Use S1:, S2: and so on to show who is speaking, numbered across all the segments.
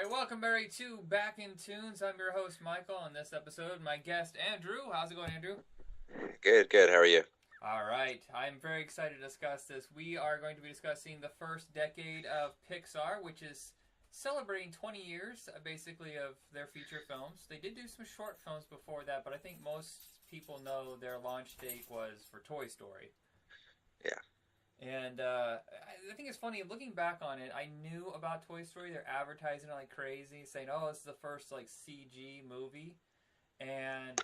S1: Alright, welcome everybody to Back in Tunes. I'm your host Michael. On this episode, my guest Andrew. How's it going, Andrew?
S2: Good, good. How are you?
S1: Alright, I'm very excited to discuss this. We are going to be discussing the first decade of Pixar, which is celebrating 20 years, basically, of their feature films. They did do some short films before that, but I think most people know their launch date was for Toy Story.
S2: Yeah,
S1: And I think it's funny, looking back on it, I knew about Toy Story. They're advertising it like crazy, saying, oh, this is the first like CG movie. And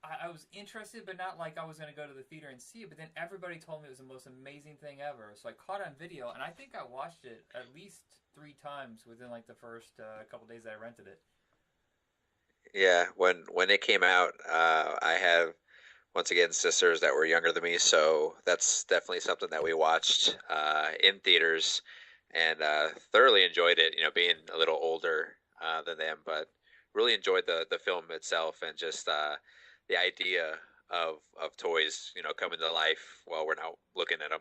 S1: I was interested, but not like I was going to go to the theater and see it. But then everybody told me it was the most amazing thing ever. So I caught it on video, and I think I watched it at least 3 times within like the first couple days that I rented it.
S2: yeah. When it came out, I have once again sisters that were younger than me, so that's definitely something that we watched in theaters and thoroughly enjoyed it. You know, being a little older than them, but really enjoyed the film itself and just the idea of toys, coming to life while we're now looking at them.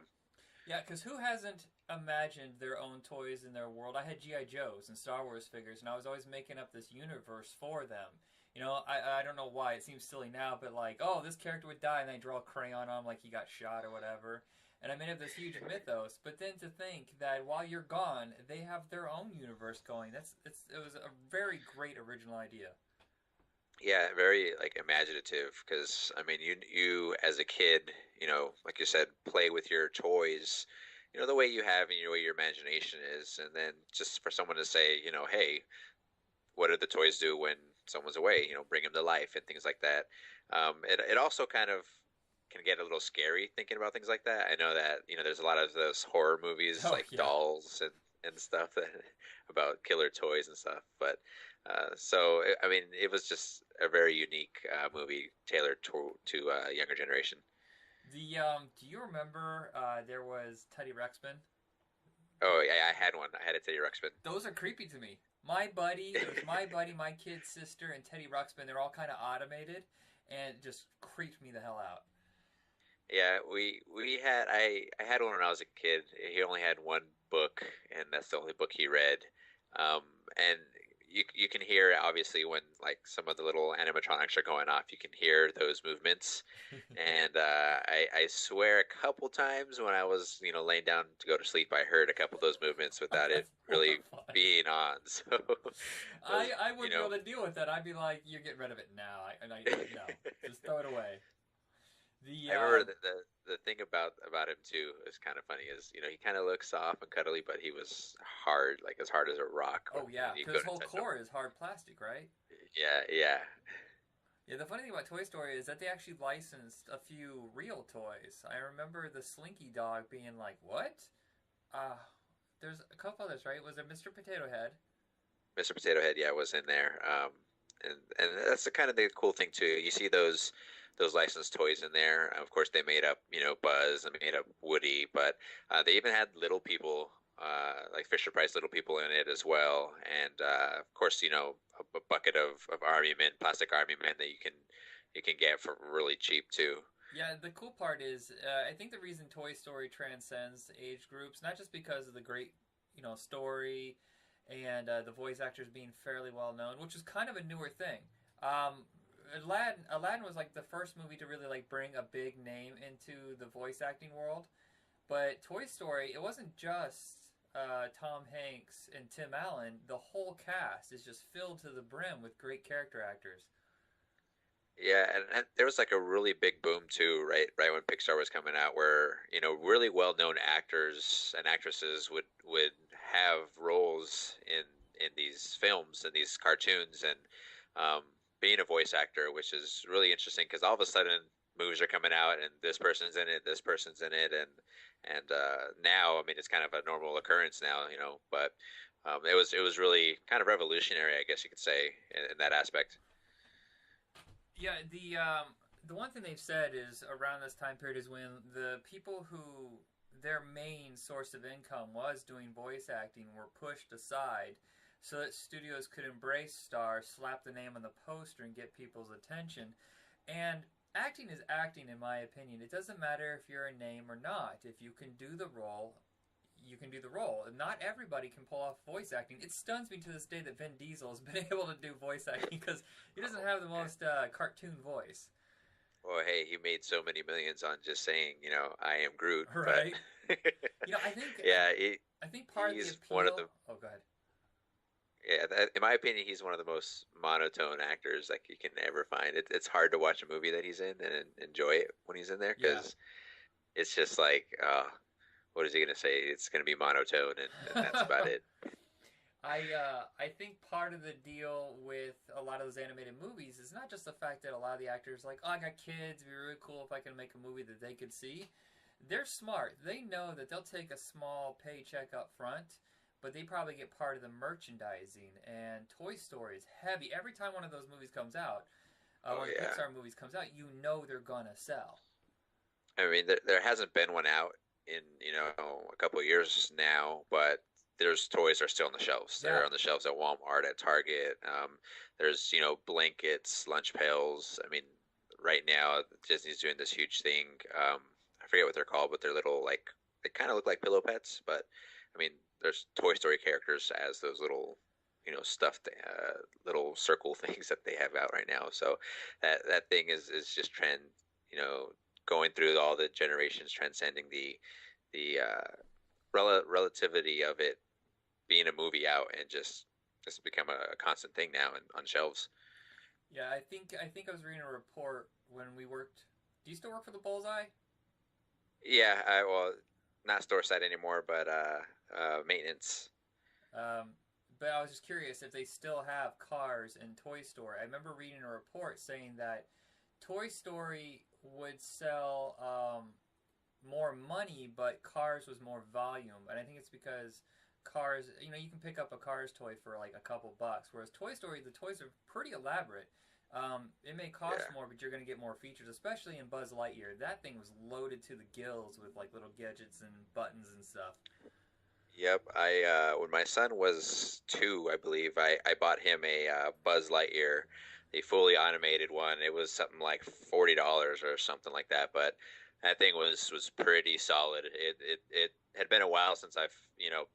S1: Yeah, because who hasn't imagined their own toys in their world? I had G.I. Joes and Star Wars figures, and I was always making up this universe for them. I don't know why. It seems silly now, but like, oh, this character would die, and I draw a crayon on him like he got shot or whatever. And I made up this huge mythos. But then to think that while you're gone, they have their own universe going. It was a very great original idea.
S2: Yeah, very like imaginative because I mean you as a kid, like you said, play with your toys, the way you have and the way your imagination is, and then just for someone to say, hey, what do the toys do when someone's away? Bring them to life and things like that. It also kind of can get a little scary thinking about things like that. I know that there's a lot of those horror movies
S1: Oh
S2: like
S1: yeah.
S2: Dolls and stuff that about killer toys and stuff, but so I mean, it was just a very unique movie tailored to a younger generation.
S1: Do you remember there was Teddy Ruxpin?
S2: Oh yeah, I had one. I had a Teddy Ruxpin.
S1: Those are creepy to me. My buddy, it was my buddy, my kid's sister, and Teddy Ruxpin. They're all kind of automated, and it just creeped me the hell out.
S2: Yeah, we had I had one when I was a kid. He only had one book, and that's the only book he read. Um, and you can hear obviously when like some of the little animatronics are going off, you can hear those movements. And I swear a couple times when I was laying down to go to sleep, I heard a couple of those movements without it
S1: That's
S2: really
S1: horrifying.
S2: being on. So
S1: I
S2: those
S1: I wouldn't be able to deal with that. I'd be like, "You're getting rid of it now," and I no, just throw it away. The
S2: I remember the thing about him too is kind of funny is he kind of looks soft and cuddly, but he was hard, like as hard as a rock
S1: Oh
S2: when
S1: yeah,
S2: you
S1: because
S2: go
S1: his
S2: to
S1: whole
S2: touch him.
S1: core is hard plastic, right?
S2: Yeah, yeah,
S1: Yeah, the funny thing about Toy Story is that they actually licensed a few real toys. I remember the Slinky Dog being like, "What?" Uh, there's a couple others, right? Was there Mr. Potato Head?
S2: Mr. Potato Head, yeah, was in there. And that's the kind of the cool thing too. You see those licensed toys in there. Of course, they made up Buzz and made up Woody, but they even had little people like Fisher Price little people in it as well. And of course, a bucket of army men, plastic army men that you can get for really cheap too.
S1: Yeah, the cool part is, I think the reason Toy Story transcends age groups, not just because of the great, story and the voice actors being fairly well known, which is kind of a newer thing. Um, Aladdin was like the first movie to really like bring a big name into the voice acting world. But Toy Story, it wasn't just Tom Hanks and Tim Allen. The whole cast is just filled to the brim with great character actors.
S2: Yeah, and there was like a really big boom too, right when Pixar was coming out, where really well-known actors and actresses would have roles in these films and these cartoons, and um, being a voice actor, which is really interesting because all of a sudden movies are coming out and this person's in it, this person's in it, and now I mean it's kind of a normal occurrence now, but it was really kind of revolutionary, I guess you could say, in that aspect.
S1: Yeah, the one thing they've said is around this time period is when the people who their main source of income was doing voice acting were pushed aside so that studios could embrace stars, slap the name on the poster, and get people's attention. And acting is acting, in my opinion. It doesn't matter if you're a name or not. If you can do the role, you can do the role. And not everybody can pull off voice acting. It stuns me to this day that Vin Diesel has been able to do voice acting because he doesn't have the most cartoon voice.
S2: Well, hey, he made so many millions on just saying, I am Groot, but
S1: Right? I think
S2: yeah,
S1: I think part of the
S2: he's one of the
S1: appeal. Oh, go ahead.
S2: yeah, in my opinion, he's one of the most monotone actors like you can ever find. It's hard to watch a movie that he's in and enjoy it when he's in there
S1: Yeah,
S2: because it's just like, what is he gonna say? It's gonna be monotone, and that's about it.
S1: I think part of the deal with a lot of those animated movies is not just the fact that a lot of the actors are like, oh, I got kids, it'd be really cool if I can make a movie that they could see. They're smart. They know that they'll take a small paycheck up front, but they probably get part of the merchandising. And Toy Story is heavy. Every time one of those movies comes out,
S2: Oh
S1: one of the
S2: yeah,
S1: Pixar movies comes out, you know they're gonna sell.
S2: I mean there hasn't been one out in a couple of years now, but there's toys are still on the shelves.
S1: Yeah.
S2: They're on the shelves at Walmart, at Target. There's blankets, lunch pails. I mean, right now Disney's doing this huge thing. I forget what they're called, but they're little like they kind of look like pillow pets. But I mean, there's Toy Story characters as those little stuffed little circle things that they have out right now. So that thing is just you know, going through all the generations, transcending the relativity of it being a movie out and just become a constant thing now and on shelves.
S1: Yeah, I think I was reading a report when we worked. Do you still work for the Bullseye?
S2: Yeah, well, not store side anymore, but maintenance.
S1: Um, but I was just curious if they still have cars in Toy Story. I remember reading a report saying that Toy Story would sell more money, but Cars was more volume, and I think it's because Cars, you can pick up a Cars toy for like a couple bucks, whereas Toy Story, the toys are pretty elaborate. It may cost
S2: Yeah.
S1: more, but you're going to get more features, especially in Buzz Lightyear. That thing was loaded to the gills with like little gadgets and buttons and stuff.
S2: Yep. I when my son was 2, I believe, I bought him a Buzz Lightyear, the fully automated one. It was something like $40 or something like that, but that thing was pretty solid. It had been a while since I've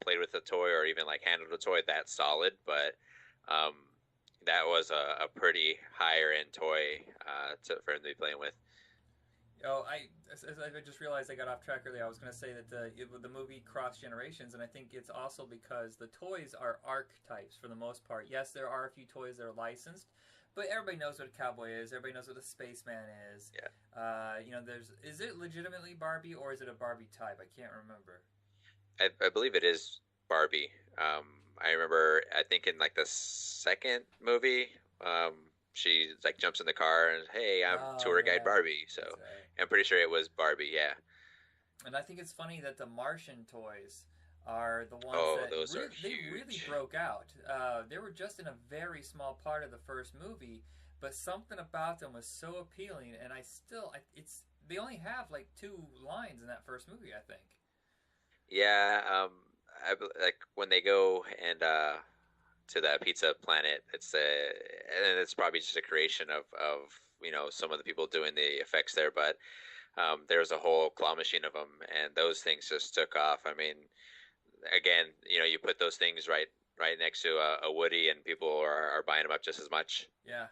S2: played with a toy or even like handled a toy that solid, but um, that was a pretty higher end toy for him to be playing with.
S1: Oh, I just realized I got off track earlier. I was going to say that the movie crossed generations, and I think it's also because the toys are archetypes for the most part. Yes, there are a few toys that are licensed, but everybody knows what a cowboy is. Everybody knows what a spaceman is.
S2: Yeah.
S1: There's is it legitimately Barbie or is it a Barbie type? I can't remember.
S2: I believe it is Barbie. I remember, I think in like the second movie, um, she like jumps in the car and hey, I'm
S1: Oh
S2: tour guide
S1: yeah,
S2: Barbie. So
S1: that's right.
S2: I'm pretty sure it was Barbie. Yeah.
S1: And I think it's funny that the Martian toys are the ones
S2: Oh,
S1: that
S2: those are
S1: they really
S2: huge.
S1: broke out. They were just in a very small part of the first movie, but something about them was so appealing. And it's they only have like two lines in that first movie, I think.
S2: Yeah. Like when they go and to that pizza planet, and it's probably just a creation of some of the people doing the effects there, but there's a whole claw machine of them, and those things just took off. I mean, again, you put those things right next to a Woody, and people are buying them up just as much.
S1: Yeah.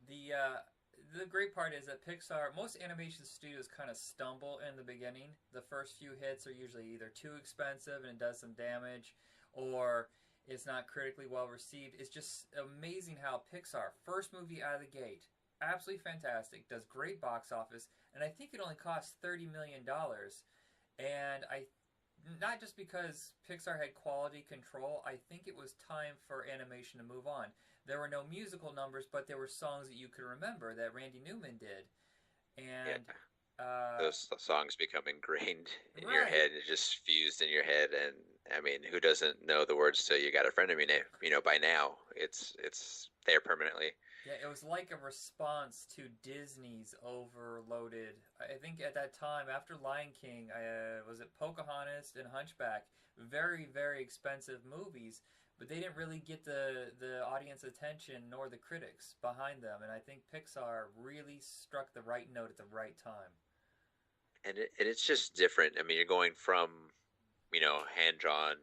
S1: The great part is that Pixar, most animation studios kind of stumble in the beginning. The first few hits are usually either too expensive and it does some damage, or it's not critically well received. It's just amazing how Pixar, first movie out of the gate, absolutely fantastic, does great box office, and I think it only cost $30 million. And I not just because Pixar had quality control, I think it was time for animation to move on. There were no musical numbers, but there were songs that you could remember that Randy Newman did.
S2: Yeah,
S1: And, uh,
S2: those songs become ingrained in your
S1: right.
S2: head, just fused in your head. And I mean, who doesn't know the words to "You Got a Friend of Me"? By now, it's there permanently.
S1: Yeah, it was like a response to Disney's overloaded. I think at that time, after Lion King, was it Pocahontas and Hunchback? Very, very expensive movies, but they didn't really get the audience attention nor the critics behind them. And I think Pixar really struck the right note at the right time.
S2: And it's just different. I mean, you're going from hand drawn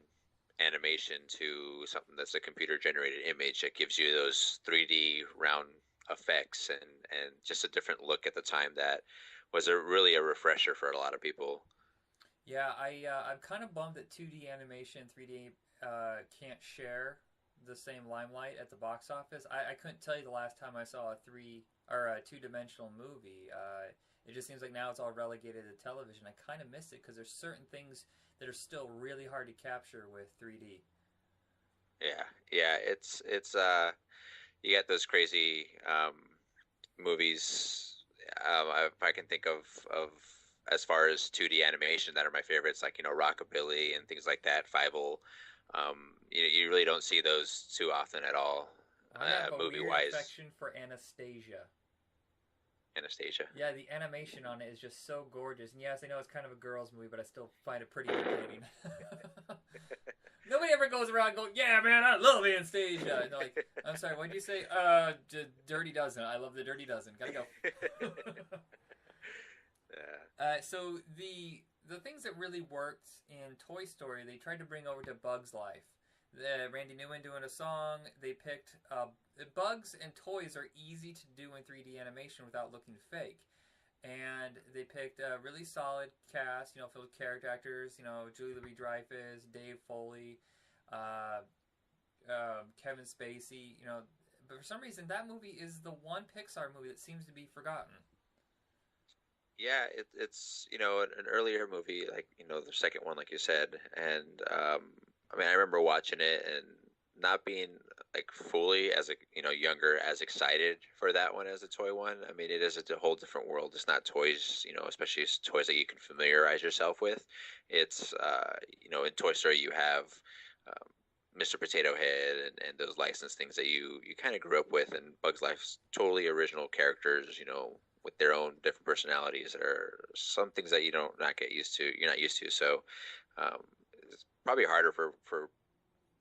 S2: animation to something that's a computer generated image that gives you those 3D round effects and just a different look at the time that was really a refresher for a lot of people.
S1: Yeah, I'm kind of bummed that 2D animation and 3D can't share the same limelight at the box office. I couldn't tell you the last time I saw a three or a two-dimensional movie. It just seems like now it's all relegated to television. I kind of miss it because there's certain things that are still really hard to capture with 3D.
S2: Yeah, yeah, it's you got those crazy movies. If I can think of as far as 2D animation that are my favorites, like Rockabilly and things like that, Fievel. You really don't see those too often at all,
S1: I have a
S2: movie
S1: weird
S2: wise.
S1: affection for Anastasia.
S2: Anastasia.
S1: Yeah, the animation on it is just so gorgeous. And yes, I know it's kind of a girls' movie, but I still find it pretty entertaining. Nobody ever goes around going, "Yeah, man, I love Anastasia." And they're like, "I'm sorry, what did you say?" Dirty Dozen. I love the Dirty Dozen. Gotta go.
S2: Yeah.
S1: So the things that really worked in Toy Story, they tried to bring over to Bugs Life. Randy Newman doing a song. They picked bugs and toys are easy to do in 3D animation without looking fake. And they picked a really solid cast, filled with character actors, Julie Louis-Dreyfus, Dave Foley, uh, Kevin Spacey, But for some reason, that movie is the one Pixar movie that seems to be forgotten.
S2: Yeah, it's an earlier movie, like the second one, like you said, and I mean I remember watching it and not being like fully as a younger as excited for that one as a toy one. I mean it is a whole different world. It's not toys, especially toys that you can familiarize yourself with. It's in Toy Story you have um, Mr. Potato Head and those licensed things that you kind of grew up with, and Bugs Life's totally original characters, with their own different personalities that are some things that you don't not get used to. You're not used to, so um, it's probably harder for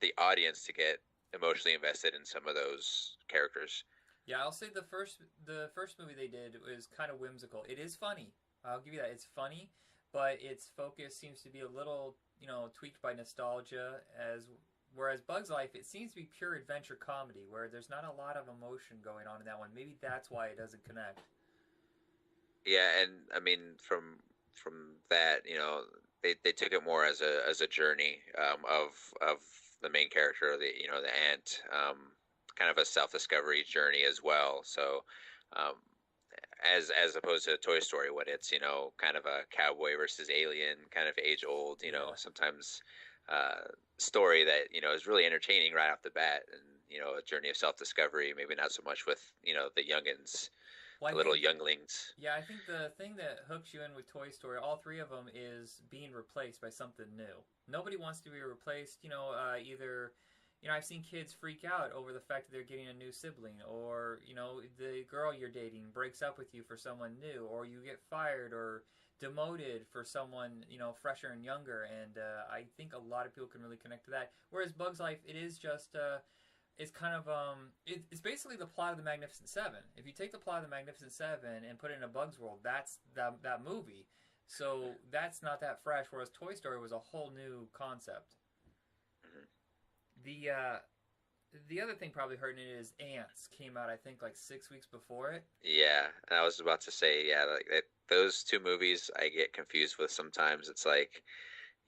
S2: the audience to get emotionally invested in some of those characters.
S1: Yeah, I'll say the first movie they did was kind of whimsical. It is funny. I'll give you that. It's funny, but its focus seems to be a little, tweaked by nostalgia. As whereas Bugs Life, it seems to be pure adventure comedy, where there's not a lot of emotion going on in that one. Maybe that's why it doesn't connect.
S2: Yeah, and I mean from that, they took it more as a journey of the main character, the ant, kind of a self discovery journey as well. So um, as opposed to Toy Story, when it's kind of a cowboy versus alien, kind of age old,
S1: Yeah.
S2: sometimes story that is really entertaining right off the bat, and a journey of self discovery. Maybe not so much with the youngins,
S1: Well, I
S2: the little
S1: think
S2: younglings.
S1: Yeah, I think the thing that hooks you in with Toy Story, all three of them, is being replaced by something new. Nobody wants to be replaced. Either I've seen kids freak out over the fact that they're getting a new sibling, or the girl you're dating breaks up with you for someone new, or you get fired or demoted for someone fresher and younger. And I think a lot of people can really connect to that. Whereas Bugs Life, it is just it's kind of it's basically the plot of the Magnificent Seven. If you take the plot of the Magnificent Seven and put it in a Bugs world, that's that movie. So that's not that fresh. Whereas Toy Story was a whole new concept. The uh, the other thing probably hurting it is Ants came out I think like 6 weeks before it.
S2: Yeah, and I was about to say, yeah, like those two movies I get confused with sometimes. It's like,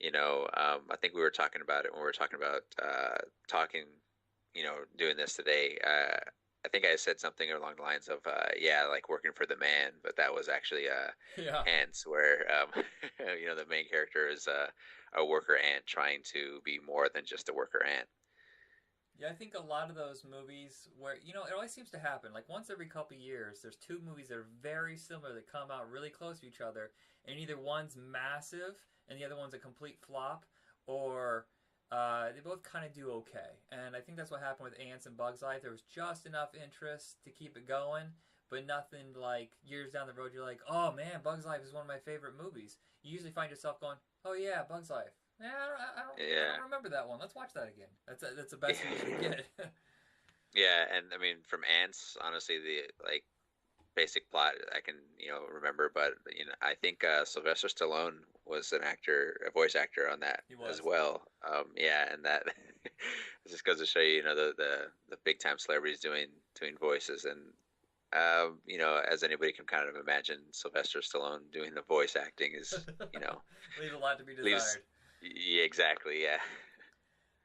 S2: I think we were talking about it when we were talking about talking, doing this today. I think I said something along the lines of, yeah, like working for the man, but that was actually
S1: Yeah.
S2: ants, where the main character is a worker ant trying to be more than just a worker ant.
S1: Yeah, I think a lot of those movies where it always seems to happen. Like once every couple years, there's two movies that are very similar that come out really close to each other, and either one's massive and the other one's a complete flop, or they both kind of do okay. And I think that's what happened with Ants and Bugs Life. There was just enough interest to keep it going, but nothing like years down the road you're like, oh man, Bugs Life is one of my favorite movies. You usually find yourself going, oh yeah, Bugs Life. Yeah, I
S2: Yeah,
S1: don't remember that one. Let's watch that again. That's the best you usually get.
S2: yeah, and I mean from ants, honestly, the like basic plot I can remember, but I think Sylvester Stallone was an actor, a voice actor on that
S1: He
S2: as
S1: was.
S2: well. Yeah, and that just goes to show you, the big time celebrities doing voices, and as anybody can kind of imagine, Sylvester Stallone doing the voice acting is,
S1: Leave a lot to be
S2: leaves.
S1: desired.
S2: Yeah, exactly. Yeah.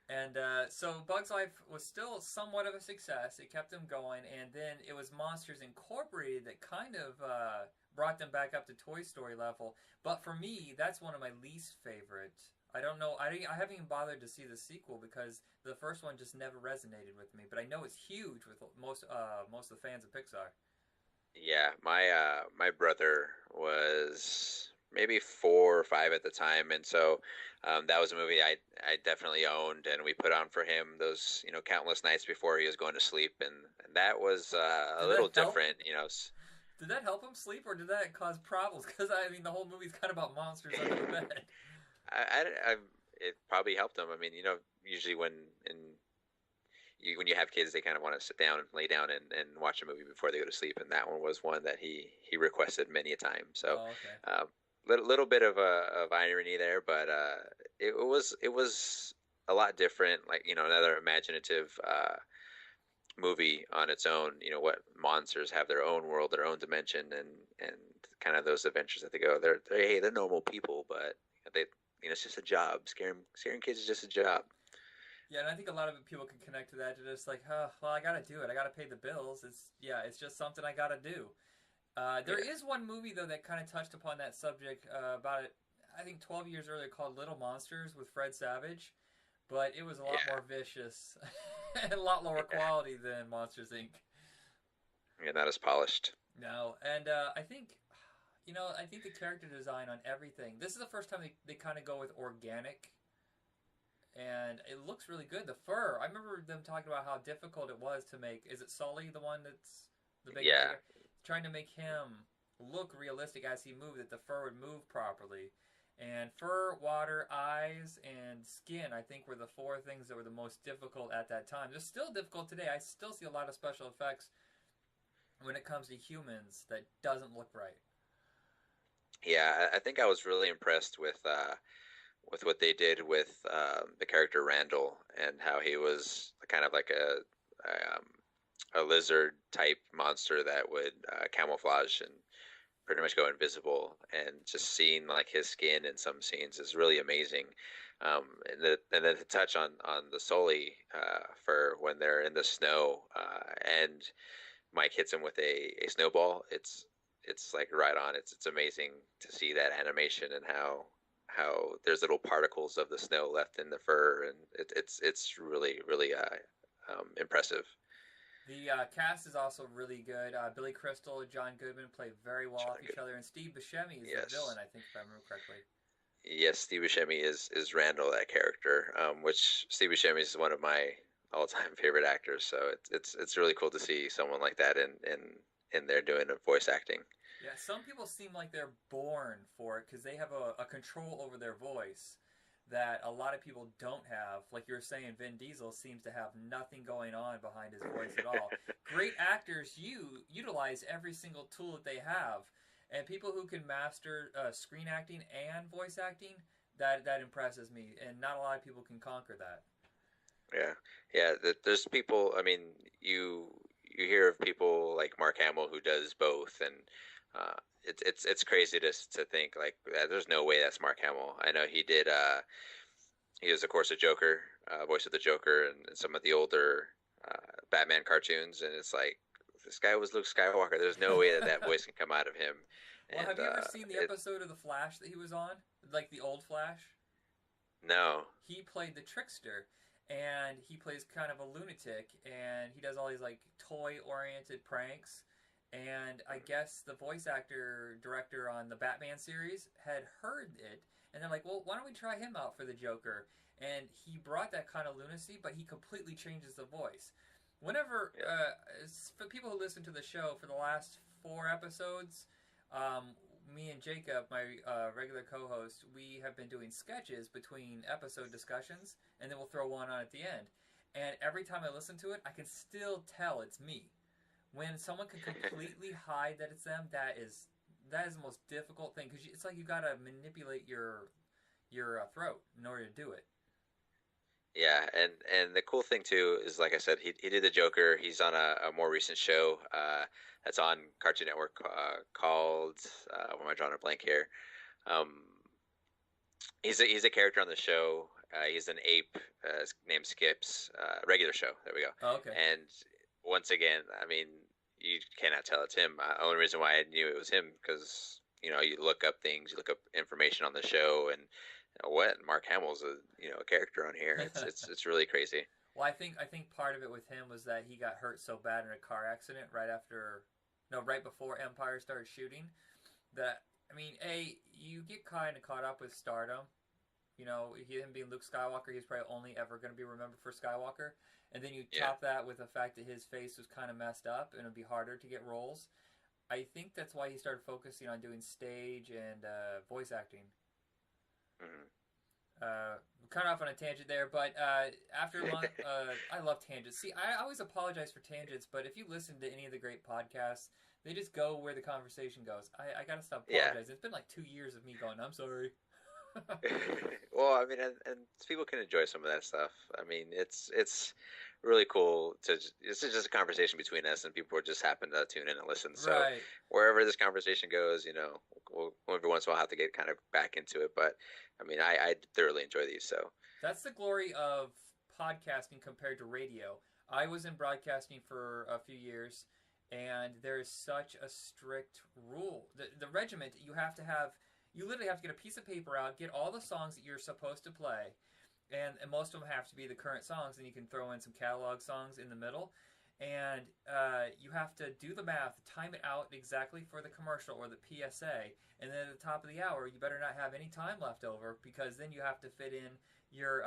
S1: And so Bug's Life was still somewhat of a success. It kept them going, and then it was Monsters Incorporated that kind of brought them back up to Toy Story level. But for me, that's one of my least favorite. I don't know. I haven't even bothered to see the sequel because the first one just never resonated with me. But I know it's huge with most of the fans of Pixar.
S2: Yeah, my brother was maybe 4 or 5 at the time, and so that was a movie I definitely owned, and we put on for him those countless nights before he was going to sleep, and that was a
S1: Did
S2: little
S1: that help?
S2: different.
S1: Did that help him sleep, or did that cause problems? Because I mean, the whole movie's kind of about monsters under the bed.
S2: I it probably helped him. I mean, usually when you have kids, they kind of want to sit down and lay down and watch a movie before they go to sleep, and that one was one that he requested many a time. So,
S1: Oh, okay.
S2: little bit of irony there, but it was a lot different. Like another imaginative movie on its own. What monsters have their own world, their own dimension, and kind of those adventures that they go. They're normal people, but they it's just a job. Scaring kids is just a job.
S1: Yeah, and I think a lot of people can connect to that. To just like, oh, well, I gotta do it. I gotta pay the bills. It's just something I gotta do. There
S2: Yeah.
S1: is one movie though that kind of touched upon that subject about it. I think 12 years earlier, called Little Monsters with Fred Savage, but it was a lot
S2: Yeah.
S1: more vicious and a lot lower
S2: Yeah.
S1: quality than Monsters Inc.
S2: Yeah, not as polished.
S1: No, and I think I think the character design on everything. This is the first time they kind of go with organic, and it looks really good. The fur. I remember them talking about how difficult it was to make. Is it Sully, the one that's the big bad
S2: Yeah.
S1: guy? Trying to make him look realistic as he moved, that the fur would move properly. And fur, water, eyes, and skin, I think, were the four things that were the most difficult at that time. They're still difficult today. I still see a lot of special effects when it comes to humans that doesn't look right.
S2: Yeah, I think I was really impressed with what they did with the character Randall and how he was kind of like a lizard type monster that would camouflage and pretty much go invisible. And just seeing like his skin in some scenes is really amazing. And then to touch on the Sully for when they're in the snow and Mike hits him with a snowball. It's like right on. It's amazing to see that animation and how there's little particles of the snow left in the fur, and it's really impressive.
S1: The cast is also really good. Billy Crystal, John Goodman play very well off each other, and Steve Buscemi is the villain,
S2: Yes,
S1: I think, if I remember correctly.
S2: yes. Steve Buscemi is Randall, that character, which Steve Buscemi is one of my all-time favorite actors. So it's really cool to see someone like that in there doing a voice acting.
S1: Yeah, some people seem like they're born for it because they have a control over their voice that a lot of people don't have. Like you were saying, Vin Diesel seems to have nothing going on behind his voice at all. Great actors utilize every single tool that they have, and people who can master screen acting and voice acting, that impresses me. And not a lot of people can conquer that.
S2: Yeah, yeah. There's people. I mean, you hear of people like Mark Hamill who does both, and it's crazy to think like there's no way that's Mark Hamill. I know he did. He was of course a Joker, voice of the Joker, and some of the older Batman cartoons, and it's like this guy was Luke Skywalker. There's no way that that voice can come out of him,
S1: Well, have
S2: and
S1: you ever seen the episode of The Flash that he was on? Like the old Flash?
S2: no,
S1: He played the trickster, and he plays kind of a lunatic, and he does all these like toy oriented pranks. And I guess the voice actor director on the Batman series had heard it, and they're like, well, why don't we try him out for the Joker? And he brought that kind of lunacy, but he completely changes the voice. Whenever,
S2: yeah,
S1: for people who listen to the show for the last four episodes, me and Jacob, my regular co-host, we have been doing sketches between episode discussions, and then we'll throw one on at the end. And every time I listen to it, I can still tell it's me. When someone can completely hide that it's them, that is the most difficult thing because it's like you gotta manipulate your throat in order to do it.
S2: Yeah, and the cool thing too is, like I said, he did the Joker. He's on a more recent show that's on Cartoon Network called what am I drawing a blank here? Um, he's a character on the show. He's an ape named Skips. Regular show. There we go.
S1: Oh, okay.
S2: And once again, I mean, you cannot tell it's him. Only reason why I knew it was him because you look up things, you look up information on the show, and what Mark Hamill's a character on here. It's really crazy.
S1: Well, I think part of it with him was that he got hurt so bad in a car accident right after, no, right before Empire started shooting. That I mean, you get kind of caught up with stardom. Him being Luke Skywalker, he's probably only ever going to be remembered for Skywalker. And then you
S2: Yeah.
S1: top that with the fact that his face was kind of messed up and it'd be harder to get roles. I think that's why he started focusing on doing stage and voice acting.
S2: Hmm.
S1: Kind of off on a tangent there, but after I love tangents. See, I always apologize for tangents, but if you listen to any of the great podcasts, they just go where the conversation goes. I gotta stop
S2: Yeah.
S1: apologizing. It's been like 2 years of me going, I'm sorry.
S2: Well, I mean, and people can enjoy some of that stuff. I mean, it's really cool this is just a conversation between us, and people just happen to tune in and listen. So
S1: Right.
S2: wherever this conversation goes, we'll every once in a while have to get kind of back into it. But I mean, I thoroughly enjoy these. So
S1: That's the glory of podcasting compared to radio. I was in broadcasting for a few years, and there is such a strict rule. The regiment, you literally have to get a piece of paper out, get all the songs that you're supposed to play, and most of them have to be the current songs, and you can throw in some catalog songs in the middle. And you have to do the math, time it out exactly for the commercial or the PSA, and then at the top of the hour, you better not have any time left over because then you have to fit in your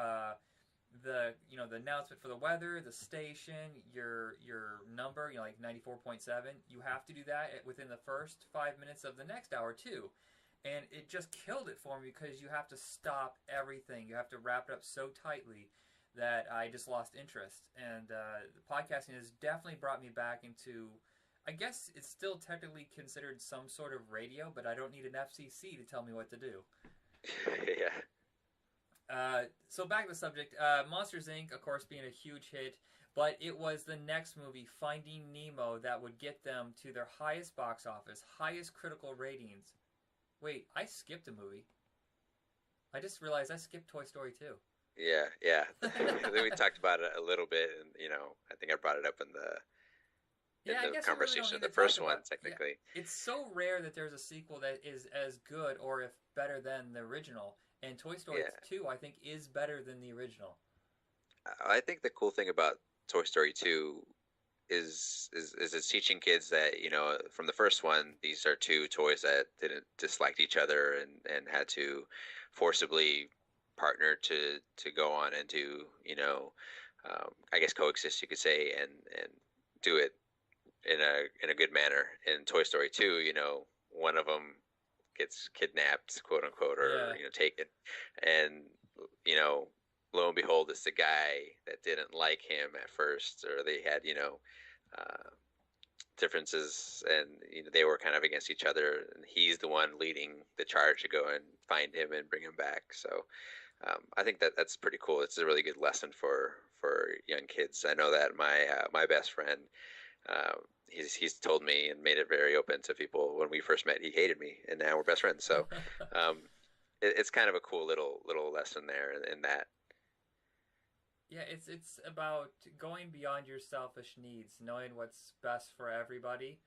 S1: the announcement for the weather, the station, your number, like 94.7. You have to do that within the first 5 minutes of the next hour too. And it just killed it for me because you have to stop everything. You have to wrap it up so tightly that I just lost interest. And the podcasting has definitely brought me back into. I guess it's still technically considered some sort of radio, but I don't need an FCC to tell me what to do.
S2: yeah,
S1: So back to the subject. Monsters Inc., of course, being a huge hit, but it was the next movie, Finding Nemo, that would get them to their highest box office, highest critical ratings. Wait, I skipped a movie. I just realized I skipped Toy Story 2.
S2: yeah. Then we talked about it a little bit, and I think I brought it up in the
S1: Yeah, I guess we really don't
S2: conversation of
S1: need
S2: the
S1: to talk
S2: first one,
S1: about. Yeah,
S2: technically.
S1: it's so rare that there's a sequel that is as good or if better than the original. And Toy Story
S2: Yeah,
S1: 2, I think, is better than the original.
S2: I think the cool thing about Toy Story 2 is it's teaching kids that from the first one, these are two toys that didn't dislike each other and had to forcibly partner to go on and do I guess coexist, you could say, and do it in a good manner. In Toy Story 2, one of them gets kidnapped, quote unquote, or
S1: Yeah,
S2: taken, and you know lo and behold, it's the guy that didn't like him at first, or they had uh, differences, and they were kind of against each other, and he's the one leading the charge to go and find him and bring him back. So I think that's pretty cool. It's a really good lesson for young kids. I know that my best friend, he's told me and made it very open to people. When we first met, he hated me, and now we're best friends. So um, it's kind of a cool little lesson there in that.
S1: yeah. It's about going beyond your selfish needs, knowing what's best for everybody,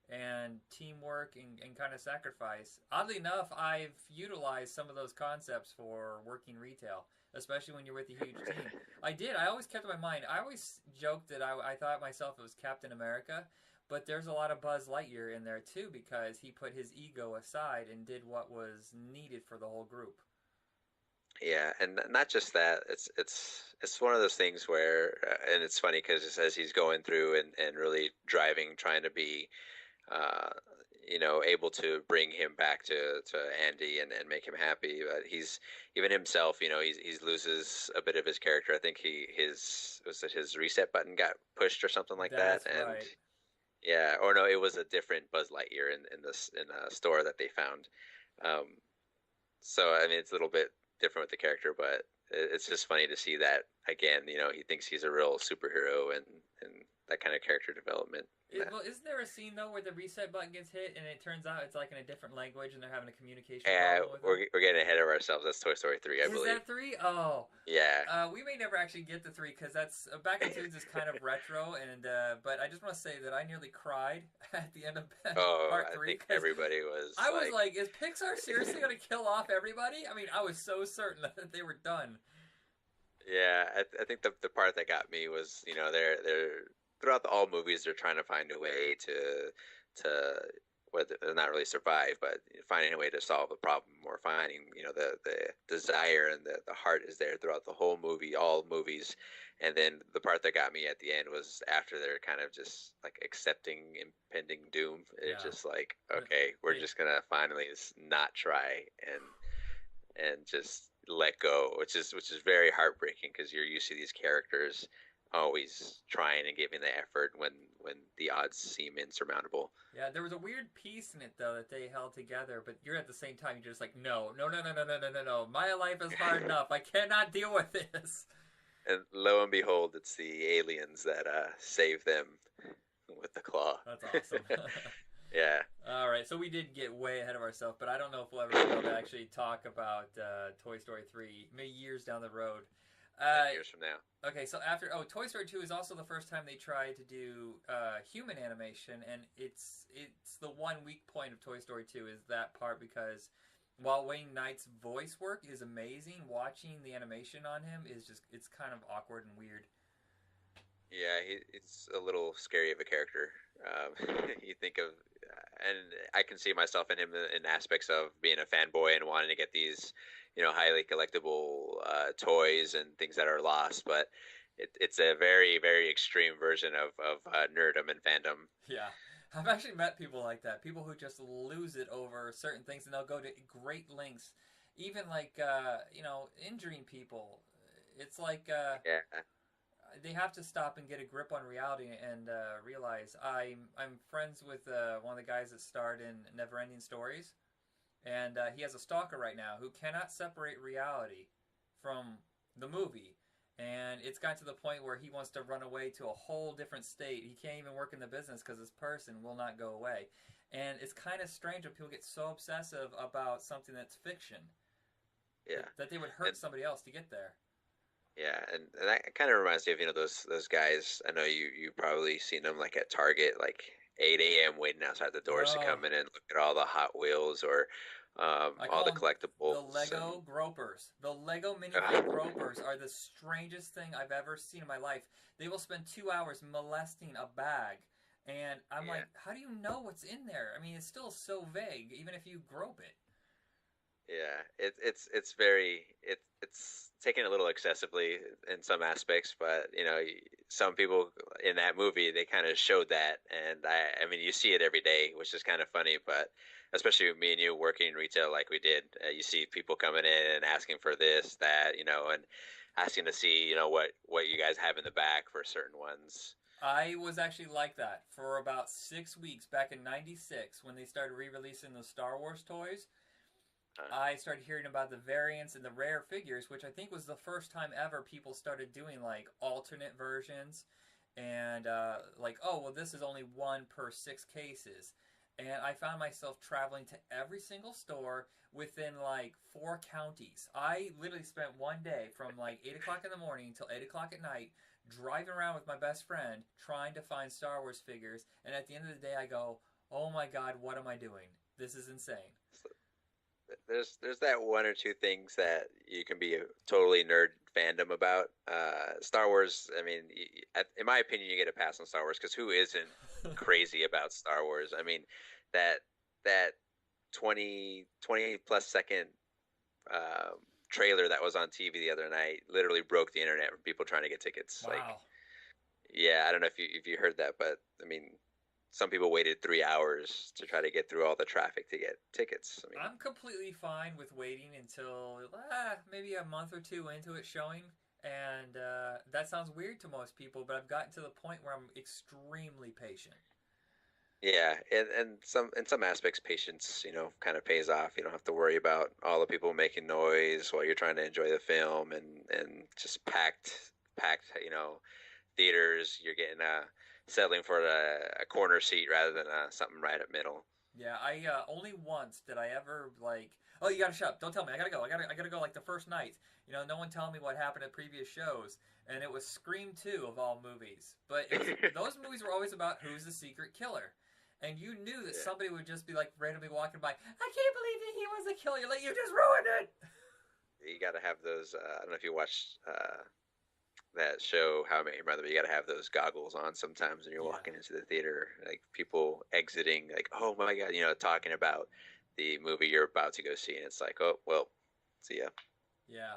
S1: and teamwork and kind of sacrifice. Oddly enough, I've utilized some of those concepts for working retail, especially when you're with a huge team. I did. I always kept in my mind. I always joked that I thought myself it was Captain America, but there's a lot of Buzz Lightyear in there too because he put his ego aside and did what was needed for the whole group.
S2: Yeah, and not just that. It's one of those things where, and it's funny because as he's going through and really driving, trying to be, uh, able to bring him back to Andy and make him happy. But he's even himself, he's loses a bit of his character. I think his reset button got pushed or something like that,
S1: That's
S2: and
S1: right.
S2: Yeah, or no, it was a different Buzz Lightyear in this in a store that they found. Um, so I mean, it's a little bit different with the character, but it's just funny to see that again. He thinks he's a real superhero and that kind of character development.
S1: Well, isn't there a scene though where the reset button gets hit and it turns out it's like in a different language and they're having a communication
S2: Yeah,
S1: problem with him?
S2: we're getting ahead of ourselves. That's Toy Story 3, I
S1: Is
S2: believe.
S1: that three? Oh,
S2: Yeah.
S1: we may never actually get the three because that's Back in Tunes is kind of retro, and but I just want to say that I nearly cried at the end of
S2: Oh,
S1: part
S2: I
S1: three
S2: think
S1: because
S2: everybody was
S1: I was
S2: like,
S1: like, is Pixar seriously going to kill off everybody? I mean, I was so certain that they were done.
S2: yeah. I think the part that got me was, they're throughout all movies they're trying to find a way to whether not really survive, but finding a way to solve a problem or finding, the desire and the heart is there throughout the whole movie, all movies. And then the part that got me at the end was after they're kind of just like accepting impending doom. It's
S1: Yeah,
S2: just like, okay, we're
S1: they,
S2: just gonna finally not try and just let go, which is very heartbreaking because you're used to these characters always trying and giving the effort when the odds seem insurmountable.
S1: yeah, there was a weird piece in it though that they held together, but you're at the same time you're just like, no, no, no, no, no, no, no, no, no. My life is hard enough. I cannot deal with this.
S2: And lo and behold, it's the aliens that save them with the claw.
S1: That's awesome.
S2: Yeah,
S1: All right, so we did get way ahead of ourselves, but I don't know if we'll ever be able to actually talk about Toy Story 3 maybe years down the road.
S2: 10 years from now.
S1: Okay, so after Toy Story 2 is also the first time they tried to do human animation, and it's the one weak point of Toy Story 2 is that part because while Wayne Knight's voice work is amazing, watching the animation on him is just it's kind of awkward and weird.
S2: Yeah, it's a little scary of a character. You think of, and I can see myself in him in aspects of being a fanboy and wanting to get these, highly collectible toys and things that are lost. But it's a very, very extreme version of nerdom and fandom.
S1: Yeah. I've actually met people like that. People who just lose it over certain things and they'll go to great lengths. Even like, injuring people. It's like
S2: Yeah,
S1: they have to stop and get a grip on reality and realize I'm friends with one of the guys that starred in Neverending Stories. And he has a stalker right now who cannot separate reality from the movie. And it's gotten to the point where he wants to run away to a whole different state. He can't even work in the business because this person will not go away. And it's kind of strange when people get so obsessive about something that's fiction
S2: yeah.
S1: that they would hurt
S2: And
S1: somebody else to get there.
S2: yeah, and that kind of reminds me of those guys. I know you probably seen them like at Target, like 8 a.m. waiting outside the doors to
S1: Oh,
S2: come in and look at all the Hot Wheels or
S1: I
S2: all
S1: call
S2: the
S1: them the
S2: collectibles.
S1: Lego gropers. The Lego minifig gropers are the strangest thing I've ever seen in my life. They will spend 2 hours molesting a bag. And I'm
S2: Yeah,
S1: like, how do you know what's in there? I mean, it's still so vague, even if you grope it.
S2: yeah. It's very it's taken a little excessively in some aspects, but some people in that movie they kind of showed that, and I mean you see it every day, which is kind of funny, but especially with me and you working in retail like we did, you see people coming in and asking for this, that, and asking to see, what you guys have in the back for certain ones.
S1: I was actually like that for about 6 weeks back in '96 when they started re-releasing the Star Wars toys.
S2: Uh,
S1: I started hearing about the variants and the rare figures, which I think was the first time ever people started doing like alternate versions and like, oh, well, this is only one per 6 cases. And I found myself traveling to every single store within like 4 counties. I literally spent one day from like 8 o'clock in the morning until 8 o'clock at night driving around with my best friend trying to find Star Wars figures. And at the end of the day, I go, oh my God, what am I doing? This is insane.
S2: there's that one or two things that you can be a totally nerd fandom about. Star Wars. I mean, in my opinion, you get a pass on Star Wars because who isn't crazy about Star Wars? I mean, that that 20 plus second trailer that was on TV the other night literally broke the internet from people trying to get tickets. Like,
S1: Wow.
S2: yeah, I don't know if you heard that, but I mean, some people waited 3 hours to try to get through all the traffic to get tickets. I mean,
S1: I'm completely fine with waiting until maybe a month or two into it showing. And that sounds weird to most people, but I've gotten to the point where I'm extremely patient.
S2: Yeah, and some in some aspects, patience, kind of pays off. You don't have to worry about all the people making noise while you're trying to enjoy the film, and just packed, theaters. You're getting settling for a corner seat rather than something right up middle.
S1: Yeah, I only once did I ever like. Oh, you gotta shut up! Don't tell me. I gotta go. I gotta go. Like the first night, no one telling me what happened at previous shows, and it was Scream 2 of all movies. But it was those movies were always about who's the secret killer, and you knew that
S2: Yeah,
S1: somebody would just be like randomly walking by. I can't believe that he was the killer. You're like, you just ruined it.
S2: you got to have those. I don't know if you watched that show, How I Met Your Mother. But you got to have those goggles on sometimes when you're
S1: Yeah,
S2: walking into the theater, like people exiting, like, oh my god, talking about the movie you're about to go see, and it's like, oh well, see ya.
S1: yeah.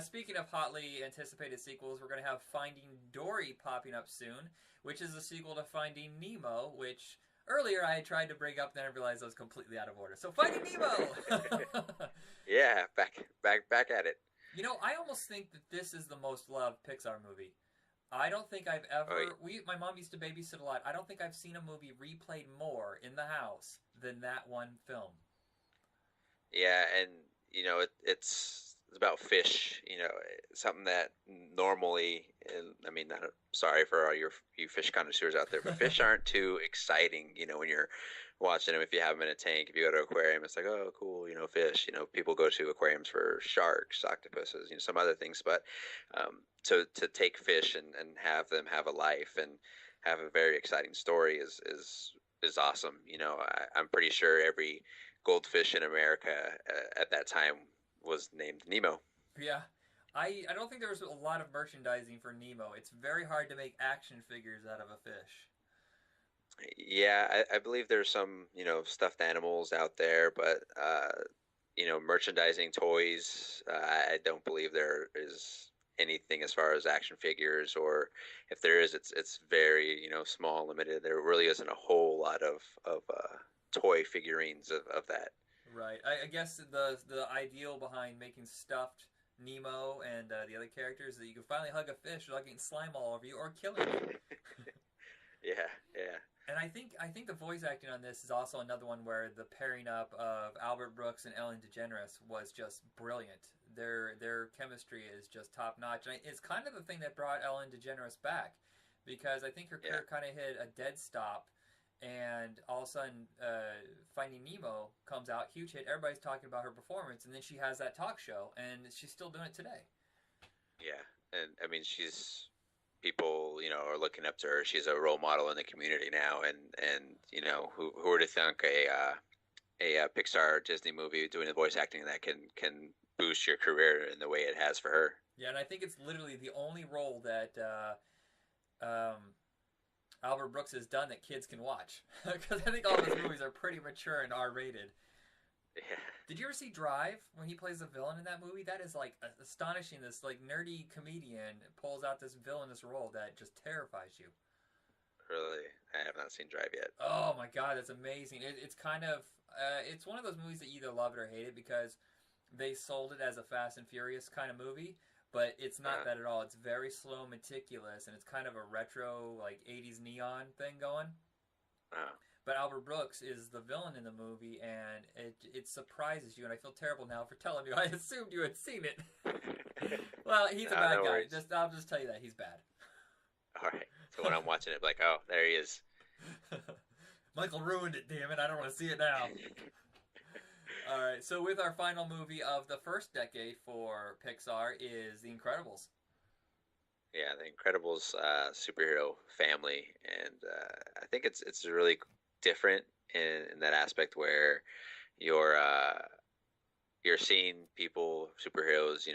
S1: Speaking of hotly anticipated sequels, we're going to have Finding Dory popping up soon, which is a sequel to Finding Nemo, which earlier I had tried to bring up, then I realized I was completely out of order. So, Finding Nemo!
S2: Yeah, back at it.
S1: I almost think that this is the most loved Pixar movie. I don't think I've
S2: Oh
S1: ever. My mom used to babysit a lot. I don't think I've seen a movie replayed more in the house than that one film.
S2: yeah, and it's about fish. Something that normally, and I mean, not sorry for all you fish connoisseurs out there, but fish aren't too exciting. When you're watching them, if you have them in a tank, if you go to an aquarium, it's like, oh, cool, fish. People go to aquariums for sharks, octopuses, some other things, but to take fish and have them have a life and have a very exciting story is awesome. I'm pretty sure every goldfish in America at that time was named Nemo.
S1: Yeah. I don't think there was a lot of merchandising for Nemo. It's very hard to make action figures out of a fish.
S2: Yeah, I believe there's some, stuffed animals out there, but merchandising toys, I don't believe there is anything as far as action figures, or if there is, it's very, small, limited. There really isn't a whole lot of toy figurines of that.
S1: Right. I guess the ideal behind making stuffed Nemo and the other characters is that you can finally hug a fish without getting slime all over you or killing you.
S2: Yeah, yeah,
S1: And I think the voice acting on this is also another one where the pairing up of Albert Brooks and Ellen DeGeneres was just brilliant. Their chemistry is just top notch, and it's kind of the thing that brought Ellen DeGeneres back, because I think her
S2: yeah.
S1: career kind of hit a dead stop, and all of a sudden, Finding Nemo comes out, huge hit. Everybody's talking about her performance, and then she has that talk show, and she's still doing it today.
S2: Yeah, and I mean, she's people, are looking up to her. She's a role model in the community now, and who were to think a Pixar Disney movie doing the voice acting that can boost your career in the way it has for her.
S1: Yeah, and I think it's literally the only role that Albert Brooks has done that kids can watch, because I think all of his movies are pretty mature and R-rated.
S2: Yeah,
S1: Did you ever see Drive when he plays the villain in that movie? That is like astonishing. This like nerdy comedian pulls out this villainous role that just terrifies you.
S2: really, I have not seen Drive yet.
S1: Oh my god, that's amazing. It's kind of it's one of those movies that you either love it or hate it, because they sold it as a Fast and Furious kind of movie, but it's not
S2: Uh,
S1: that at all. It's very slow, meticulous, and it's kind of a retro like '80s neon thing going.
S2: uh,
S1: But Albert Brooks is the villain in the movie, and it surprises you. And I feel terrible now for telling you. I assumed you had seen it. Well, he's a
S2: no,
S1: bad
S2: no
S1: guy.
S2: worries.
S1: I'll just tell you that he's bad.
S2: All right. So when I'm watching it, like, oh, there he is.
S1: Michael ruined it. Damn it! I don't want to see it now. All right. So with our final movie of the first decade for Pixar is The Incredibles.
S2: Yeah, the Incredibles superhero family, and I think it's really different in that aspect where you're uh, you're seeing people superheroes,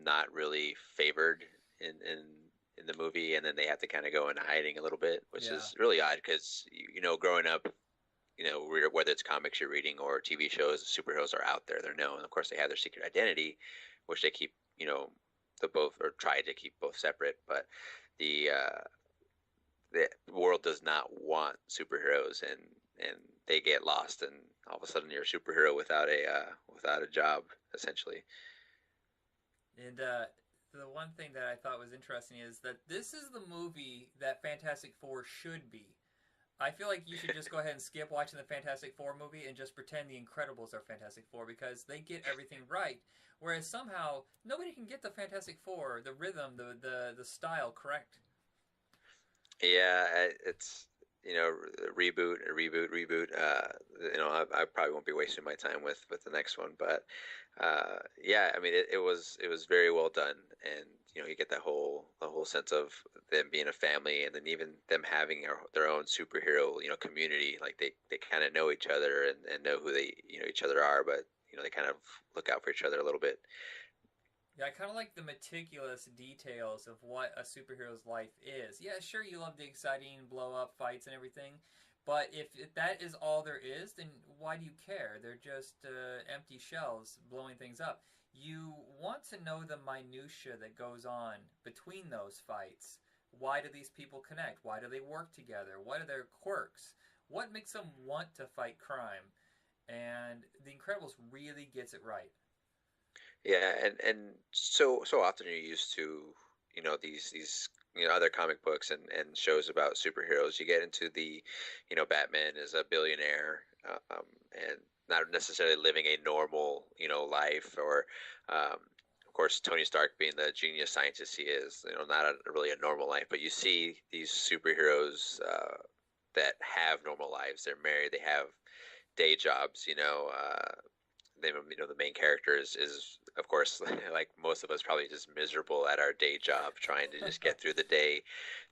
S2: not really favored in the movie, and then they have to kind of go into hiding a little bit, which
S1: Yeah.
S2: is really odd because growing up, whether it's comics you're reading or TV shows, superheroes are out there, they're known. Of course, they have their secret identity, which they keep, the both or try to keep both separate, but the the world does not want superheroes, and they get lost, and all of a sudden you're a superhero without a job essentially.
S1: And the one thing that I thought was interesting is that this is the movie that Fantastic Four should be. I feel like you should just go ahead and skip watching the Fantastic Four movie and just pretend the Incredibles are Fantastic Four because they get everything right. Whereas somehow nobody can get the Fantastic Four, the rhythm, the style correct.
S2: Yeah, it's reboot. I probably won't be wasting my time with the next one, but yeah, I mean, it was very well done, and you get that whole sense of them being a family, and then even them having their own superhero community. Like they kind of know each other and know who they each other are, but they kind of look out for each other a little bit.
S1: Yeah, I kind of like the meticulous details of what a superhero's life is. Yeah, sure, you love the exciting blow up fights and everything, but if that is all there is, then why do you care? They're just empty shells blowing things up. You want to know the minutia that goes on between those fights. Why do these people connect? Why do they work together? What are their quirks? What makes them want to fight crime? And The Incredibles really gets it right.
S2: Yeah, and so often you're used to these other comic books and shows about superheroes. You get into the Batman is a billionaire, and not necessarily living a normal life, or of course Tony Stark being the genius scientist he is, not really a normal life. But you see these superheroes that have normal lives. They're married. They have day jobs. The main character is of course like most of us probably just miserable at our day job trying to just get through the day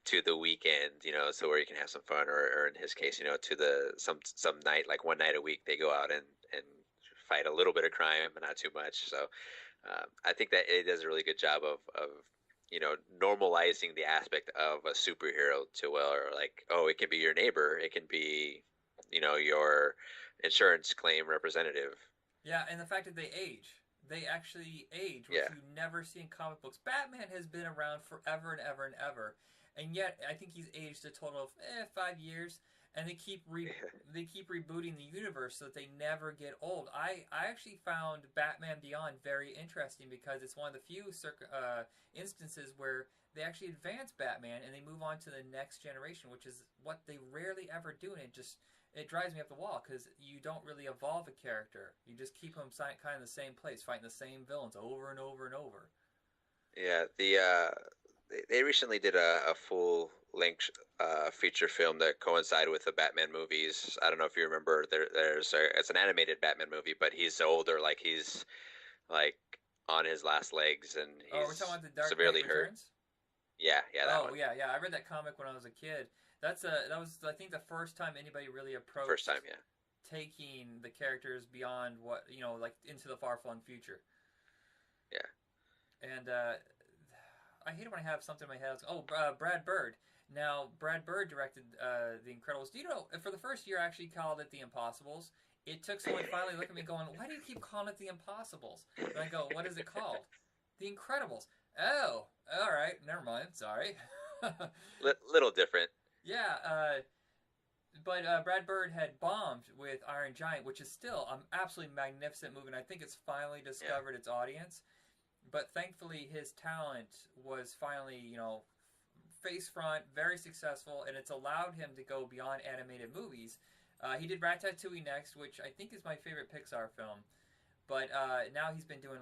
S2: to the weekend, so where you can have some fun, or in his case, to the some night, like one night a week, they go out and fight a little bit of crime, but not too much. So I think that it does a really good job of normalizing the aspect of a superhero to, well, or like, oh, it can be your neighbor, it can be your insurance claim representative.
S1: Yeah, and the fact that they age. They actually age, which
S2: Yeah.
S1: you never see in comic books. Batman has been around forever and ever and ever, and yet I think he's aged a total of 5 years. And they keep rebooting the universe so that they never get old. I actually found Batman Beyond very interesting because it's one of the few instances where they actually advance Batman and they move on to the next generation, which is what they rarely ever do, and it drives me up the wall because you don't really evolve a character. You just keep them kind of in the same place, fighting the same villains over and over and over.
S2: Yeah, they recently did a full length feature film that coincided with the Batman movies. I don't know if you remember. It's an animated Batman movie, but he's older, like he's like on his last legs, and
S1: Oh, we're talking
S2: he's
S1: about the Dark Knight
S2: severely hurt.
S1: Returns.
S2: Yeah, yeah, that
S1: Oh
S2: one.
S1: yeah, yeah. I read that comic when I was a kid. That was I think the first time anybody really
S2: First time,
S1: approached
S2: yeah,
S1: taking the characters beyond what like into the far flung future.
S2: yeah.
S1: And I hate it when I have something in my head. Oh, Brad Bird. Now, Brad Bird directed The Incredibles. Do you know, for the first year, I actually called it The Impossibles. It took someone finally looking at me going, why do you keep calling it The Impossibles? And I go, what is it called? The Incredibles. Oh, all right. Never mind. Sorry.
S2: Little different.
S1: Yeah, but Brad Bird had bombed with Iron Giant, which is still an absolutely magnificent movie, and I think it's finally
S2: Yeah.
S1: discovered its audience. But thankfully, his talent was finally, face front, very successful, and it's allowed him to go beyond animated movies. He did Ratatouille next, which I think is my favorite Pixar film. But now he's been doing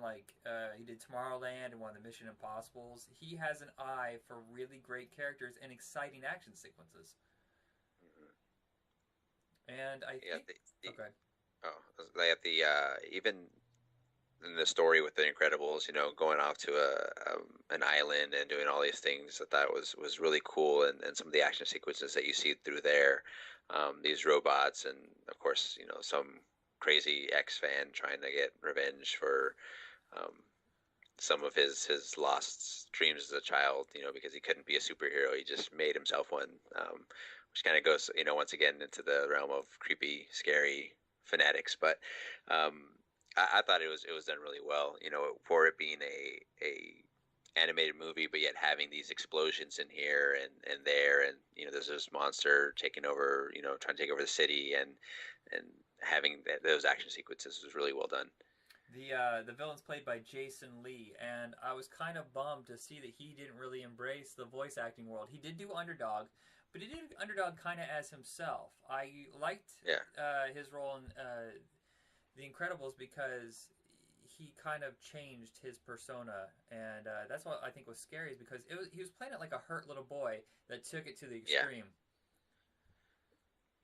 S1: he did Tomorrowland and one of the Mission Impossibles. He has an eye for really great characters and exciting action sequences.
S2: Hmm.
S1: And I
S2: Yeah.
S1: think okay,
S2: Oh, they have even in the story with the Incredibles, going off to an island and doing all these things. I thought was really cool, and some of the action sequences that you see through there, these robots, and of course, some crazy X fan trying to get revenge for um, some of his lost dreams as a child, because he couldn't be a superhero, he just made himself one, which kind of goes, once again into the realm of creepy, scary fanatics. But um, I thought it was done really well, for it being a animated movie, but yet having these explosions in here and there, and there's this monster taking over, trying to take over the city, and having those action sequences was really well done.
S1: The villain's played by Jason Lee, and I was kind of bummed to see that he didn't really embrace the voice acting world. He did do Underdog, but he did Underdog kind of as himself. I liked
S2: Yeah,
S1: his role in The Incredibles because he kind of changed his persona, and that's what I think was scary. Is because he was playing it like a hurt little boy that took it to the
S2: yeah,
S1: extreme.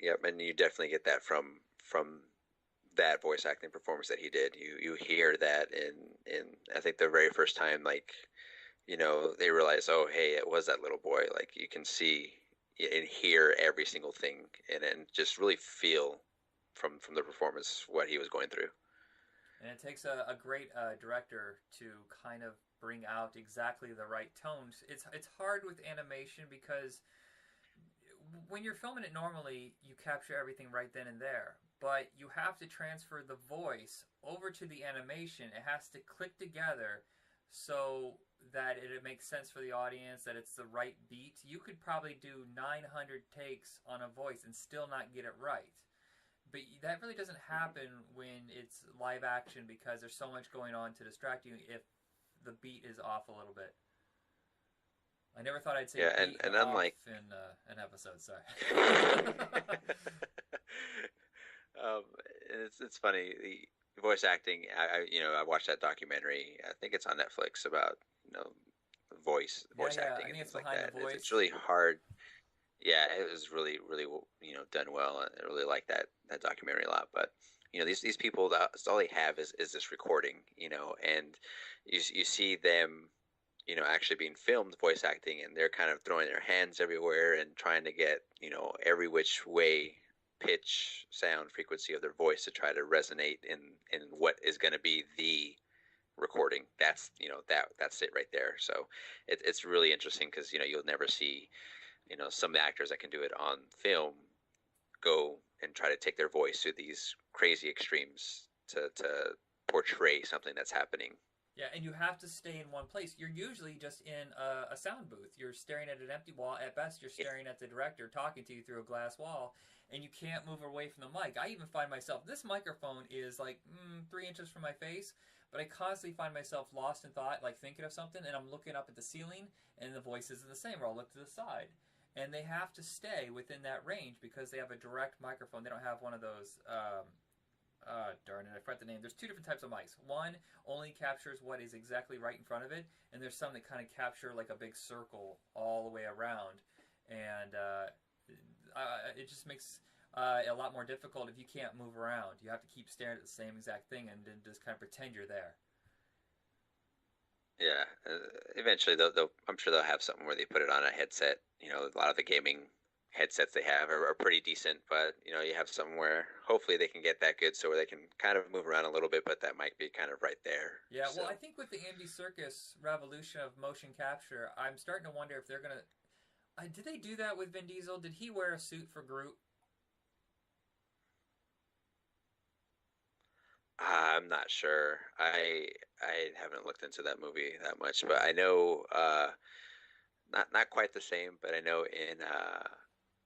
S2: yep. And you definitely get that from that voice acting performance that he did. You hear that in I think the very first time, like, they realize, oh, hey, it was that little boy. Like, you can see and hear every single thing, and just really feel from the performance what he was going through.
S1: And it takes a great director to kind of bring out exactly the right tones. It's hard with animation because when you're filming it normally, you capture everything right then and there. But you have to transfer the voice over to the animation. It has to click together so that it makes sense for the audience, that it's the right beat. You could probably do 900 takes on a voice and still not get it right. But that really doesn't happen when it's live action because there's so much going on to distract you if the beat is off a little bit. I never thought I'd say
S2: Yeah,
S1: beat and
S2: and
S1: off
S2: unlike
S1: in an episode. Sorry.
S2: um, it's funny, the voice acting. I watched that documentary. I think it's on Netflix about
S1: Yeah,
S2: voice
S1: yeah.
S2: acting
S1: I
S2: and
S1: think it's
S2: things like
S1: behind
S2: that.
S1: the
S2: It's
S1: voice.
S2: really hard. Yeah, it was really really done well. I really like that documentary a lot. But these people, that's all they have is this recording. And you see them actually being filmed voice acting, and they're kind of throwing their hands everywhere and trying to get every which way, pitch, sound, frequency of their voice to try to resonate in what is going to be the recording. That's that's it right there. So it's really interesting because you'll never see some actors that can do it on film go and try to take their voice to these crazy extremes to portray something that's happening.
S1: Yeah, and you have to stay in one place. You're usually just in a sound booth. You're staring at an empty wall. At best, you're
S2: Yeah.
S1: staring at the director talking to you through a glass wall, and you can't move away from the mic. I even find myself, this microphone is like 3 inches from my face, but I constantly find myself lost in thought, like thinking of something, and I'm looking up at the ceiling, and the voice isn't the same, or I'll look to the side. And they have to stay within that range because they have a direct microphone. They don't have one of those darn it, I forgot the name. There's two different types of mics. One only captures what is exactly right in front of it, and there's some that kind of capture like a big circle all the way around. And it just makes a lot more difficult if you can't move around. You have to keep staring at the same exact thing and then just kind of pretend you're there.
S2: Yeah, eventually I'm sure they'll have something where they put it on a headset. A lot of the gaming headsets they have are pretty decent, but you have somewhere hopefully they can get that good so where they can kind of move around a little bit, but that might be kind of right there.
S1: Yeah,
S2: So
S1: well, I think with the Andy Circus revolution of motion capture, I'm starting to wonder if they're gonna. Did they do that with Vin Diesel? Did he wear a suit for Groot?
S2: I'm not sure. I haven't looked into that movie that much, but I know not quite the same, but I know in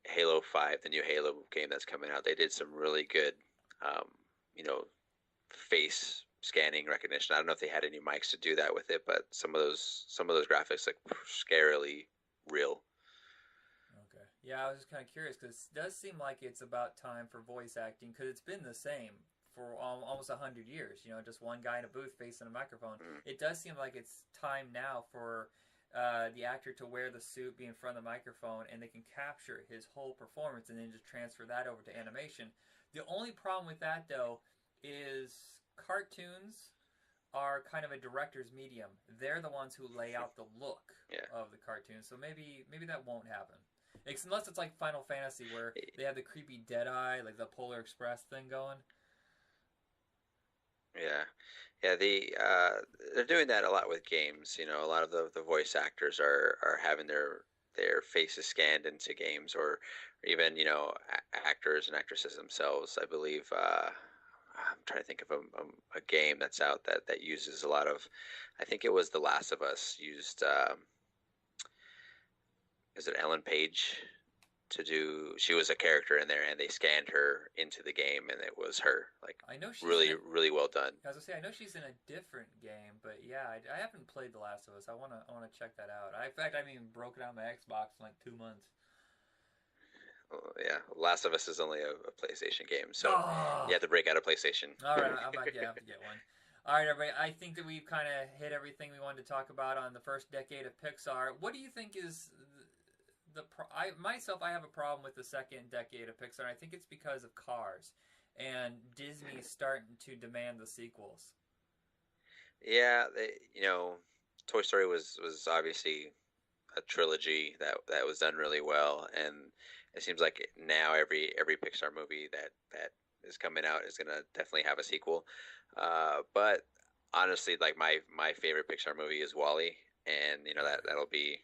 S2: Halo 5, the new Halo game that's coming out, they did some really good um, you know face scanning recognition. I don't know if they had any mics to do that with it, but some of those graphics look scarily real.
S1: Okay. Yeah, I was just kind of curious because it does seem like it's about time for voice acting because it's been the same for almost 100 years. Just one guy in a booth facing a microphone.
S2: Mm.
S1: It does seem like it's time now for the actor to wear the suit, be in front of the microphone, and they can capture his whole performance and then just transfer that over to animation. The only problem with that, though, is cartoons are kind of a director's medium. They're the ones who lay out the look
S2: Yeah.
S1: of the cartoon, so maybe that won't happen. Unless it's like Final Fantasy, where they have the creepy dead eye, like the Polar Express thing going.
S2: Yeah, yeah. They're doing that a lot with games. A lot of the voice actors are having their faces scanned into games, or even actors and actresses themselves. I believe I'm trying to think of a game that's out that uses a lot of. I think it was The Last of Us used. Is it Ellen Page? to do. She was a character in there, and they scanned her into the game, and it was her. Like
S1: I know she's in
S2: really,
S1: a.
S2: really well done.
S1: I was gonna say I know she's in a different game, but yeah, I haven't played The Last of Us. I wanna check that out. In fact, I haven't even broken out my Xbox in like 2 months.
S2: Yeah, Last of Us is only a PlayStation game, so you
S1: Oh,
S2: have to break out a PlayStation.
S1: all right, I might have to get one. All right, everybody. I think that we've kind of hit everything we wanted to talk about on the first decade of Pixar. What do you think is I myself I have a problem with the second decade of Pixar. I think it's because of Cars and Disney starting to demand the sequels.
S2: Yeah, Toy Story was obviously a trilogy that was done really well, and it seems like now every Pixar movie that is coming out is gonna definitely have a sequel. But honestly, like my favorite Pixar movie is Wall-E, and that'll be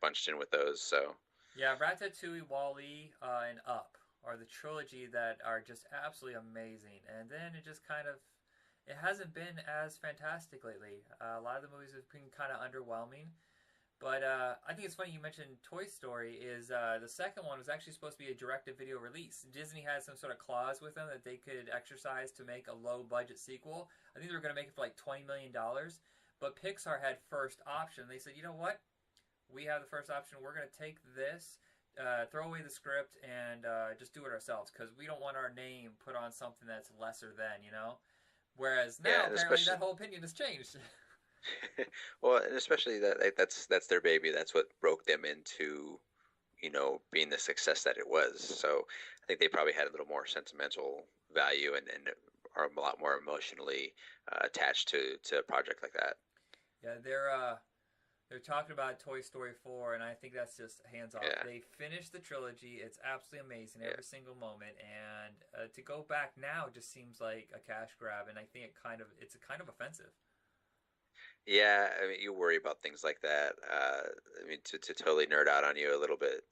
S2: bunched in with those. So
S1: Yeah, Ratatouille, Wall-E, and Up are the trilogy that are just absolutely amazing. And then it just kind of it hasn't been as fantastic lately. A lot of the movies have been kind of underwhelming. But I think it's funny you mentioned Toy Story. Is the second one was actually supposed to be a direct-to-video release. Disney had some sort of clause with them that they could exercise to make a low-budget sequel. I think they were going to make it for like $20 million, but Pixar had first option. They said, you know what? We have the first option. We're going to take this, throw away the script, and just do it ourselves because we don't want our name put on something that's lesser than, you know? Whereas now,
S2: yeah, and
S1: apparently,
S2: especially
S1: that whole opinion has changed.
S2: well, and especially that like, that's their baby. That's what broke them into being the success that it was. So I think they probably had a little more sentimental value and are a lot more emotionally attached to a project like that.
S1: Yeah, they're talking about Toy Story 4, and I think that's just hands off.
S2: Yeah,
S1: They finished the trilogy. It's absolutely amazing
S2: yeah,
S1: every single moment, and to go back now just seems like a cash grab, and I think it's kind of offensive.
S2: yeah. I mean, you worry about things like that. I mean, to totally nerd out on you a little bit.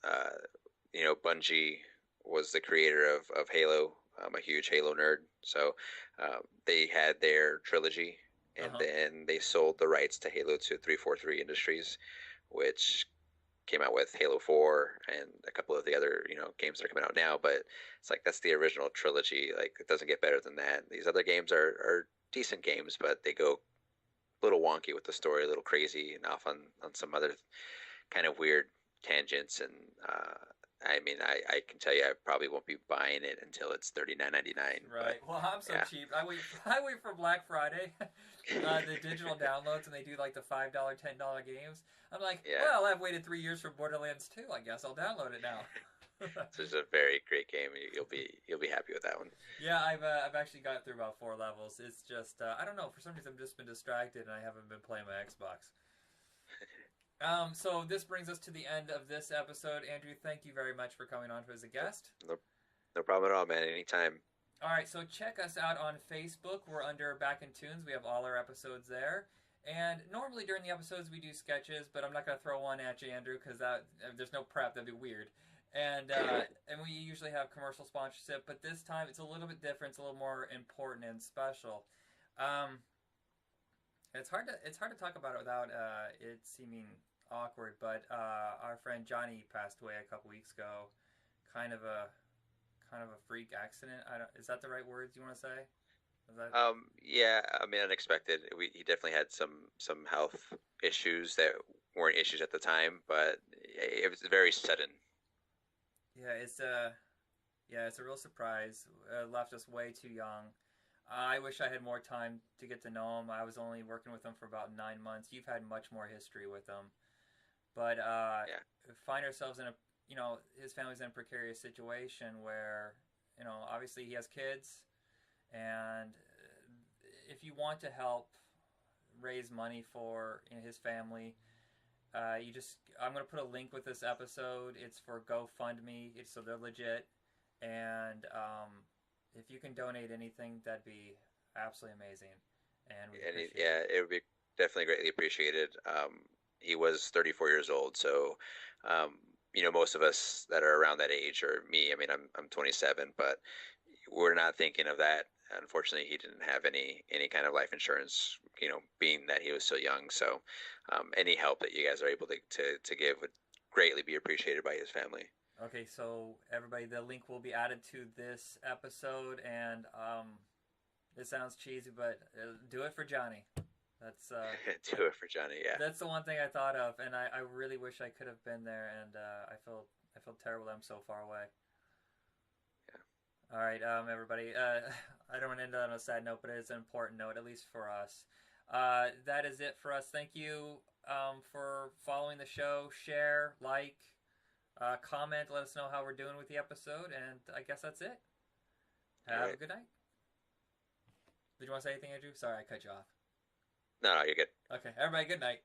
S2: Bungie was the creator of Halo. I'm a huge Halo nerd, so they had their trilogy,
S1: Uh
S2: and
S1: huh.
S2: then they sold the rights to Halo to 343 Industries, which came out with Halo 4 and a couple of the other games that are coming out now. But it's like that's the original trilogy. Like it doesn't get better than that. These other games are decent games, but they go a little wonky with the story, a little crazy, and off on some other kind of weird tangents. And I mean, I can tell you, I probably won't be buying it until it's 39.99. But
S1: Right. Well, I'm so
S2: yeah,
S1: cheap. I wait for Black Friday, the digital downloads, and they do like the $5, $10 games. I'm like,
S2: yeah,
S1: well, I've waited 3 years for Borderlands 2. I guess I'll download it now.
S2: so it's a very great game. You'll be happy with that one.
S1: Yeah, I've actually got through about 4 levels. It's just I don't know. For some reason, I've just been distracted and I haven't been playing my Xbox. So this brings us to the end of this episode. Andrew, thank you very much for coming on as a guest.
S2: No, no problem at all, man. Anytime.
S1: All right, so check us out on Facebook. We're under Back in Tunes. We have all our episodes there. And normally during the episodes we do sketches, but I'm not going to throw one at you, Andrew, because there's no prep. That'd be weird. And we usually have commercial sponsorship, but this time it's a little bit different. It's a little more important and special. Um, it's hard to talk about it without it seeming awkward. But our friend Johnny passed away a couple weeks ago. Kind of a kind of a freak accident. I don't. Is that the right words you want to say? Is that
S2: Yeah, I mean, unexpected. He definitely had some health issues that weren't issues at the time, but it was very sudden.
S1: yeah? It's a real surprise. Left us way too young. I wish I had more time to get to know him. I was only working with him for about 9 months. You've had much more history with him, but
S2: Yeah,
S1: find ourselves in a his family's in a precarious situation where obviously he has kids, and if you want to help raise money for his family, you just I'm gonna put a link with this episode. It's for GoFundMe. So they're legit, and if you can donate anything, that'd be absolutely amazing, and we'd
S2: and
S1: appreciate
S2: yeah,
S1: it.
S2: it would be definitely greatly appreciated. He was 34 years old, so um, most of us that are around that age, or me, I mean, I'm 27, but we're not thinking of that. Unfortunately, he didn't have any kind of life insurance, being that he was so young. So, any help that you guys are able to give would greatly be appreciated by his family.
S1: Okay, so everybody, the link will be added to this episode, and it sounds cheesy, but do it for Johnny. That's
S2: Do it for Johnny. Yeah.
S1: that's the one thing I thought of, and I really wish I could have been there, and I feel terrible that I'm so far away. All right, everybody. I don't want to end on a sad note, but it is an important note, at least for us. That is it for us. Thank you for following the show. Share, like, comment. Let us know how we're doing with the episode, and I guess that's it. Have a good night. Did you want to say anything, Andrew? Sorry, I cut you off.
S2: No, you're good.
S1: Okay, everybody, good night.